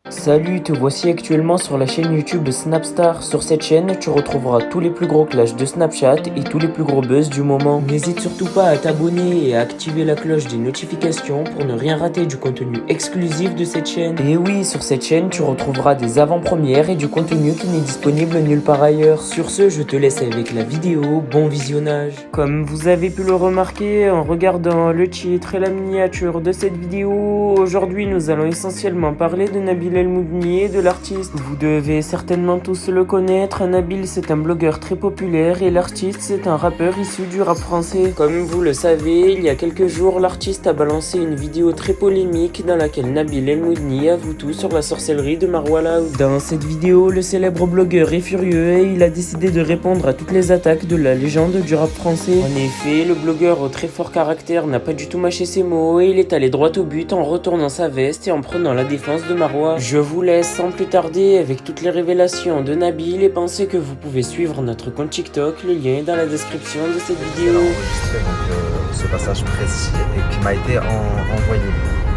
Salut, te voici actuellement sur la chaîne YouTube de Snapstar. Sur cette chaîne, tu retrouveras tous les plus gros clashs de Snapchat et tous les plus gros buzz du moment. N'hésite surtout pas à t'abonner et à activer la cloche des notifications pour ne rien rater du contenu exclusif de cette chaîne. Et oui, sur cette chaîne, tu retrouveras des avant-premières et du contenu qui n'est disponible nulle part ailleurs. Sur ce, je te laisse avec la vidéo, bon visionnage. Comme vous avez pu le remarquer en regardant le titre et la miniature de cette vidéo, aujourd'hui nous allons essentiellement parler de Nabil El Moudni et de l'artiste. Vous devez certainement tous le connaître, Nabil c'est un blogueur très populaire et l'artiste c'est un rappeur issu du rap français. Comme vous le savez, il y a quelques jours, l'artiste a balancé une vidéo très polémique dans laquelle Nabil El Moudni avoue tout sur la sorcellerie de Marwa Loud. Dans cette vidéo, le célèbre blogueur est furieux et il a décidé de répondre à toutes les attaques de la légende du rap français. En effet, le blogueur au très fort caractère n'a pas du tout mâché ses mots et il est allé droit au but en retournant sa veste et en prenant la défense de Marwa. Je vous laisse sans plus tarder avec toutes les révélations de Nabil et pensez que vous pouvez suivre notre compte TikTok, le lien est dans la description de cette vidéo. Elle a enregistré donc, ce passage précis et qui m'a été envoyé.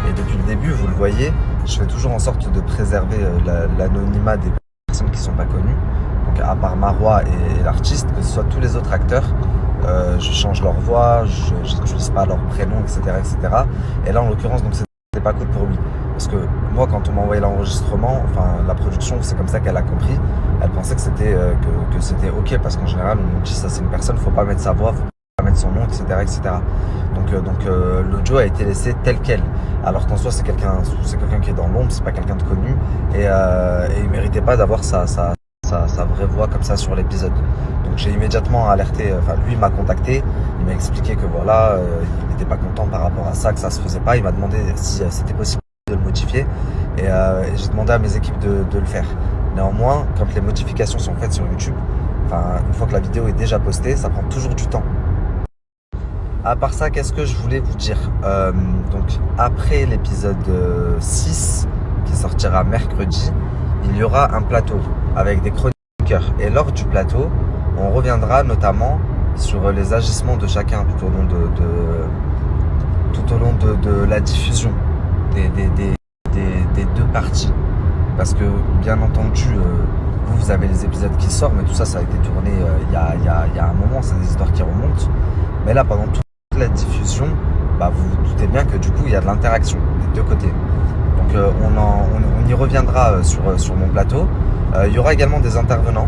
Et depuis le début, vous le voyez, je fais toujours en sorte de préserver l'anonymat des personnes qui ne sont pas connues. Donc à part Marwa et l'artiste, que ce soit tous les autres acteurs, je change leur voix, je n'utilise pas leur prénom, etc., etc. Et là, en l'occurrence, donc c'était pas cool pour lui. Parce que moi, quand on m'a envoyé l'enregistrement, enfin la production, c'est comme ça qu'elle a compris. Elle pensait que c'était ok, parce qu'en général, on nous dit ça c'est une personne, faut pas mettre sa voix, faut pas mettre son nom, etc., etc. Donc l'audio a été laissé tel quel. Alors qu'en soi, c'est quelqu'un qui est dans l'ombre, c'est pas quelqu'un de connu, et il méritait pas d'avoir sa vraie voix comme ça sur l'épisode. Donc j'ai immédiatement alerté, enfin lui m'a contacté, il m'a expliqué que voilà, il n'était pas content par rapport à ça, que ça se faisait pas. Il m'a demandé si c'était possible de le modifier et j'ai demandé à mes équipes de le faire. Néanmoins, quand les modifications sont faites sur YouTube, enfin une fois que la vidéo est déjà postée, ça prend toujours du temps. À part ça, qu'est-ce que je voulais vous dire, donc après l'épisode 6 qui sortira mercredi, il y aura un plateau avec des chroniqueurs et lors du plateau, on reviendra notamment sur les agissements de chacun tout au long de la diffusion des deux parties. Parce que bien entendu, vous avez les épisodes qui sortent, mais tout ça a été tourné il y a un moment, c'est des histoires qui remontent. Mais là, pendant toute la diffusion, vous vous doutez bien que du coup, il y a de l'interaction des deux côtés. Donc on y reviendra sur mon plateau. Il y aura également des intervenants,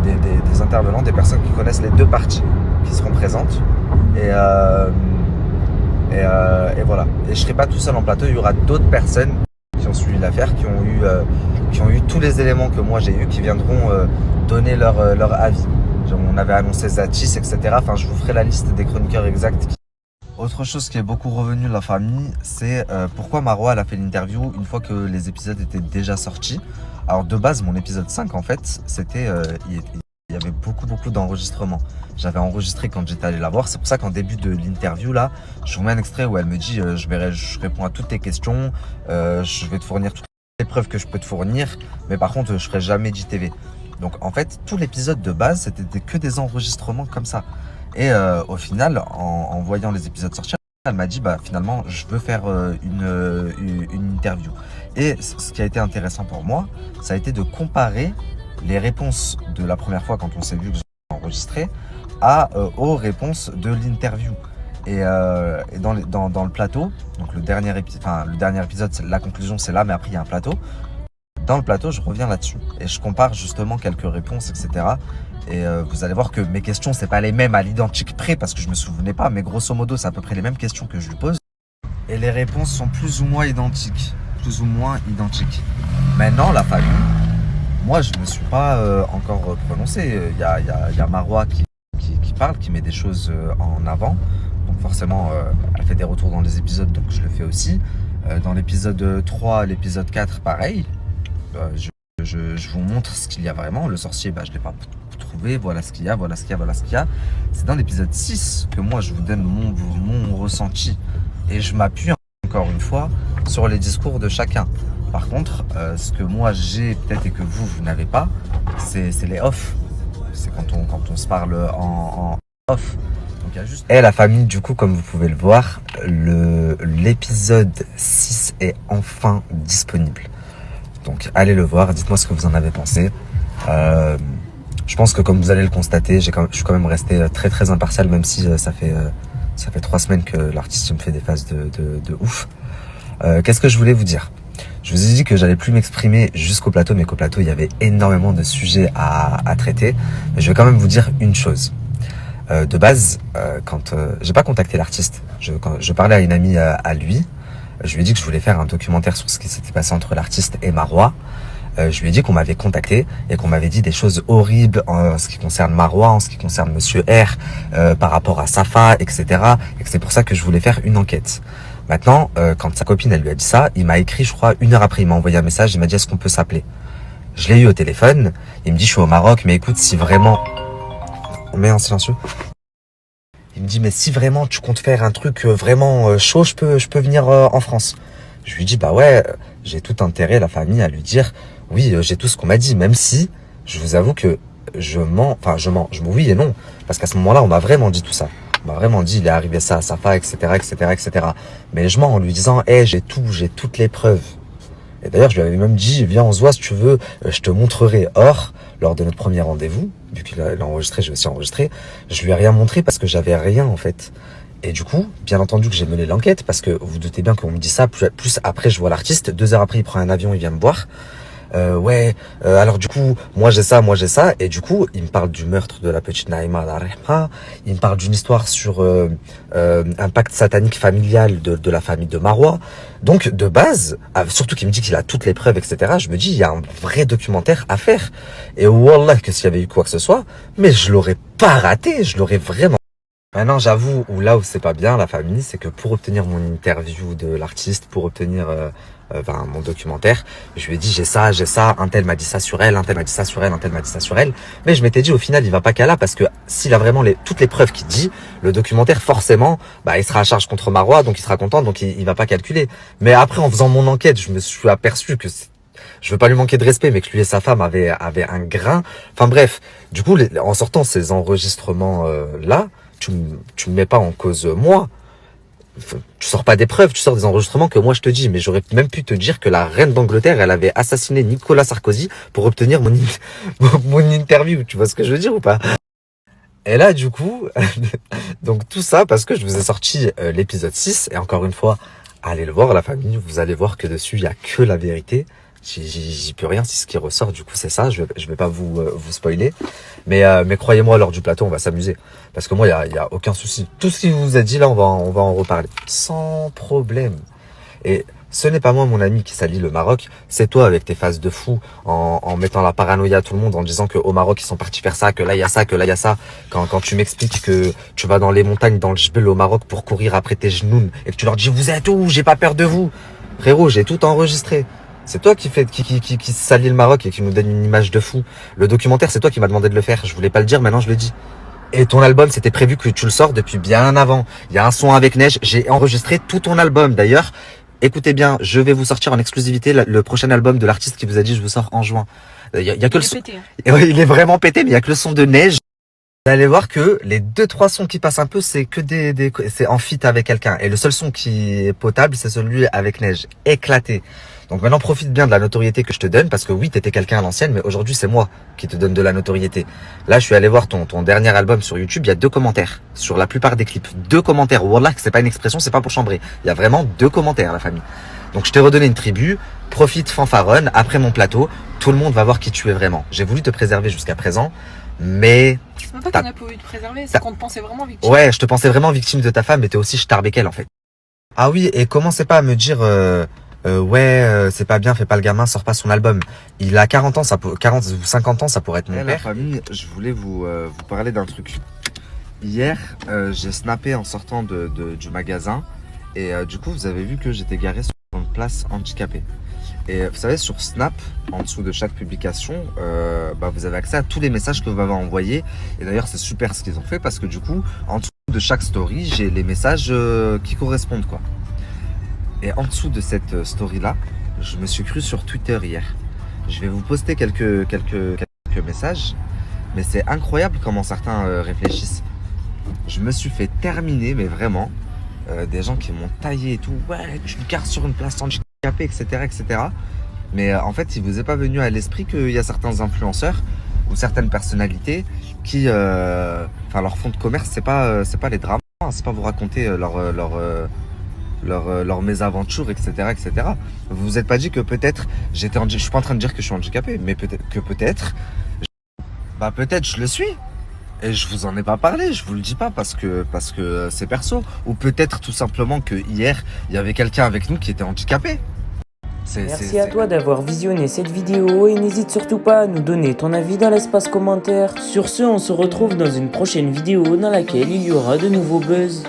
des personnes qui connaissent les deux parties qui seront présentes. Et voilà. Et je ne serai pas tout seul en plateau, il y aura d'autres personnes qui ont suivi l'affaire, qui ont eu tous les éléments que moi j'ai eu, qui viendront donner leur avis. On avait annoncé Zatis, etc. Enfin, je vous ferai la liste des chroniqueurs exacts. Autre chose qui est beaucoup revenu de la famille, c'est pourquoi Marwa elle a fait l'interview une fois que les épisodes étaient déjà sortis. Alors de base, mon épisode 5 en fait, c'était il y avait beaucoup d'enregistrements. J'avais enregistré quand j'étais allé la voir. C'est pour ça qu'en début de l'interview là, je vous mets un extrait où elle me dit je réponds à toutes tes questions, je vais te fournir toutes les preuves que je peux te fournir, mais par contre je ferai jamais d'ITV. Donc en fait, tout l'épisode de base, c'était que des enregistrements comme ça. Et au final, en voyant les épisodes sortir, elle m'a dit finalement je veux faire une interview. Et ce qui a été intéressant pour moi, ça a été de comparer les réponses de la première fois quand on s'est vu que j'ai enregistré aux réponses de l'interview. Et dans le plateau, donc le dernier épisode, la conclusion c'est là, mais après il y a un plateau. Dans le plateau, je reviens là-dessus et je compare justement quelques réponses, etc. Et vous allez voir que mes questions, c'est pas les mêmes à l'identique près parce que je me souvenais pas, mais grosso modo, c'est à peu près les mêmes questions que je lui pose. Et les réponses sont plus ou moins identiques. Maintenant, la famille, moi, je me suis pas encore prononcé. Il y a Marwa qui parle, qui met des choses en avant. Donc forcément, elle fait des retours dans les épisodes, donc je le fais aussi. Dans l'épisode 3, l'épisode 4, pareil. Je vous montre ce qu'il y a vraiment. Le sorcier, je ne l'ai pas trouvé. Voilà ce qu'il y a. C'est dans l'épisode 6 que moi, je vous donne mon ressenti. Et je m'appuie encore une fois sur les discours de chacun. Par contre, ce que moi j'ai peut-être et que vous n'avez pas, c'est les off. C'est quand on se parle en off. Donc, il y a juste... Et la famille, du coup, comme vous pouvez le voir, l'épisode 6 est enfin disponible. Donc allez le voir, dites-moi ce que vous en avez pensé. Je pense que comme vous allez le constater, je suis quand même resté très très impartial, même si ça fait 3 semaines que l'artiste me fait des phases de ouf. Qu'est-ce que je voulais vous dire? Je vous ai dit que j'allais plus m'exprimer jusqu'au plateau, mais qu'au plateau il y avait énormément de sujets à traiter. Mais je vais quand même vous dire une chose. De base, quand j'ai pas contacté l'artiste, quand je parlais à une amie à lui, je lui ai dit que je voulais faire un documentaire sur ce qui s'était passé entre l'artiste et Marois. Je lui ai dit qu'on m'avait contacté et qu'on m'avait dit des choses horribles en ce qui concerne Marois, en ce qui concerne Monsieur R, par rapport à Safa, etc. Et que c'est pour ça que je voulais faire une enquête. Maintenant, quand sa copine elle lui a dit ça, il m'a écrit, je crois, 1 heure après, il m'a envoyé un message, il m'a dit est-ce qu'on peut s'appeler? Je l'ai eu au téléphone, il me dit je suis au Maroc, mais écoute, si vraiment... On met en silencieux. Il me dit mais si vraiment tu comptes faire un truc vraiment chaud, je peux venir en France. Je lui dis bah ouais, j'ai tout intérêt, la famille, à lui dire oui, j'ai tout ce qu'on m'a dit, même si je vous avoue que je mens, oui et non, parce qu'à ce moment-là, on m'a vraiment dit tout ça. On m'a vraiment dit il est arrivé ça à Safa, etc., etc., etc. Mais je mens en lui disant j'ai toutes les preuves. Et d'ailleurs, je lui avais même dit, viens, on se voit si tu veux, je te montrerai. Or, lors de notre premier rendez-vous, vu qu'il a enregistré, j'ai aussi enregistré, je lui ai rien montré parce que j'avais rien, en fait. Et du coup, bien entendu que j'ai mené l'enquête, parce que vous doutez bien qu'on me dit ça, plus après je vois l'artiste, 2 heures après il prend un avion, il vient me voir. Alors du coup, moi j'ai ça, et du coup, il me parle du meurtre de la petite Naïma al-Rahma, il me parle d'une histoire sur un pacte satanique familial de la famille de Marois. Donc de base, surtout qu'il me dit qu'il a toutes les preuves, etc., je me dis, il y a un vrai documentaire à faire. Et wallah que s'il y avait eu quoi que ce soit, mais je l'aurais pas raté, je l'aurais vraiment... Maintenant, j'avoue, là où c'est pas bien, la famille, c'est que pour obtenir mon interview de l'artiste, pour obtenir mon documentaire, je lui ai dit j'ai ça, un tel m'a dit ça sur elle, un tel m'a dit ça sur elle, un tel m'a dit ça sur elle. Mais je m'étais dit au final il va pas qu'à là parce que s'il a vraiment toutes les preuves qu'il dit, le documentaire forcément, il sera à charge contre Marois, donc il sera content, donc il va pas calculer. Mais après en faisant mon enquête, je me suis aperçu que je veux pas lui manquer de respect, mais que lui et sa femme avaient un grain. Enfin bref, du coup en sortant ces enregistrements là, tu me mets pas en cause moi. Tu sors pas des preuves, tu sors des enregistrements que moi je te dis, mais j'aurais même pu te dire que la reine d'Angleterre, elle avait assassiné Nicolas Sarkozy pour obtenir mon interview, tu vois ce que je veux dire ou pas? Et là du coup, donc tout ça parce que je vous ai sorti l'épisode 6, et encore une fois, allez le voir la famille, vous allez voir que dessus il y a que la vérité. J'y peux rien si ce qui ressort, du coup c'est ça, je vais pas vous spoiler, mais croyez-moi, lors du plateau on va s'amuser, parce que moi il y a aucun souci, tout ce qu'il vous a dit là on va en reparler sans problème. Et ce n'est pas moi mon ami qui salit le Maroc, c'est toi avec tes phases de fou en mettant la paranoïa à tout le monde, en disant que au Maroc ils sont partis faire ça, que là il y a ça, que là il y a ça. Quand tu m'expliques que tu vas dans les montagnes, dans le Jbel au Maroc pour courir après tes genoux et que tu leur dis vous êtes où, j'ai pas peur de vous, frérot, j'ai tout enregistré. C'est toi qui salit le Maroc et qui nous donne une image de fou. Le documentaire, c'est toi qui m'as demandé de le faire. Je voulais pas le dire, maintenant je le dis. Et ton album, c'était prévu que tu le sors depuis bien avant. Il y a un son avec neige. J'ai enregistré tout ton album. D'ailleurs, écoutez bien, je vais vous sortir en exclusivité le prochain album de l'artiste qui vous a dit je vous sors en juin. Il y a que le son. Pété, hein. Il est vraiment pété, mais il y a que le son de neige. Vous allez voir que les 2-3 sons qui passent un peu, c'est que c'est en feat avec quelqu'un. Et le seul son qui est potable, c'est celui avec neige. Éclaté. Donc maintenant, profite bien de la notoriété que je te donne, parce que oui, t'étais quelqu'un à l'ancienne, mais aujourd'hui, c'est moi qui te donne de la notoriété. Là, je suis allé voir ton dernier album sur YouTube, il y a 2 commentaires sur la plupart des clips. 2 commentaires. Wallah, c'est pas une expression, c'est pas pour chambrer. Il y a vraiment 2 commentaires, la famille. Donc je t'ai redonné une tribu, profite, fanfaronne, après mon plateau, tout le monde va voir qui tu es vraiment. J'ai voulu te préserver jusqu'à présent, mais... C'est même pas qu'on a pas voulu te préserver, c'est qu'on te pensait vraiment victime. Ouais, je te pensais vraiment victime de ta femme, mais t'es aussi Starbeckel en fait. Ah oui, et commencez pas à me dire... c'est pas bien, fais pas le gamin, sors pas son album. Il a 40 ans, 40 ou 50 ans, ça pourrait être mon père. La famille, je voulais vous parler d'un truc. Hier, j'ai snappé en sortant du magasin. Et du coup, vous avez vu que j'étais garé sur une place handicapée. Et vous savez, sur Snap, en dessous de chaque publication, vous avez accès à tous les messages que vous m'avez envoyés. Et d'ailleurs, c'est super ce qu'ils ont fait parce que du coup, en dessous de chaque story, j'ai les messages qui correspondent, quoi. Et en dessous de cette story-là, je me suis cru sur Twitter hier. Je vais vous poster quelques messages, mais c'est incroyable comment certains réfléchissent. Je me suis fait terminer, mais vraiment, des gens qui m'ont taillé et tout. Ouais, tu te gares sur une place handicapée, etc., etc. Mais en fait, il vous est pas venu à l'esprit qu'il y a certains influenceurs ou certaines personnalités qui, leur fond de commerce, c'est pas les dramas, hein, c'est pas vous raconter leur mésaventures, etc., etc. Vous vous êtes pas dit que peut-être je suis pas en train de dire que je suis handicapé, mais peut-être, peut-être je le suis. Et je vous en ai pas parlé, je vous le dis pas parce que c'est perso. Ou peut-être tout simplement que hier, il y avait quelqu'un avec nous qui était handicapé. Merci à toi d'avoir visionné cette vidéo et n'hésite surtout pas à nous donner ton avis dans l'espace commentaire. Sur ce, on se retrouve dans une prochaine vidéo dans laquelle il y aura de nouveaux buzz.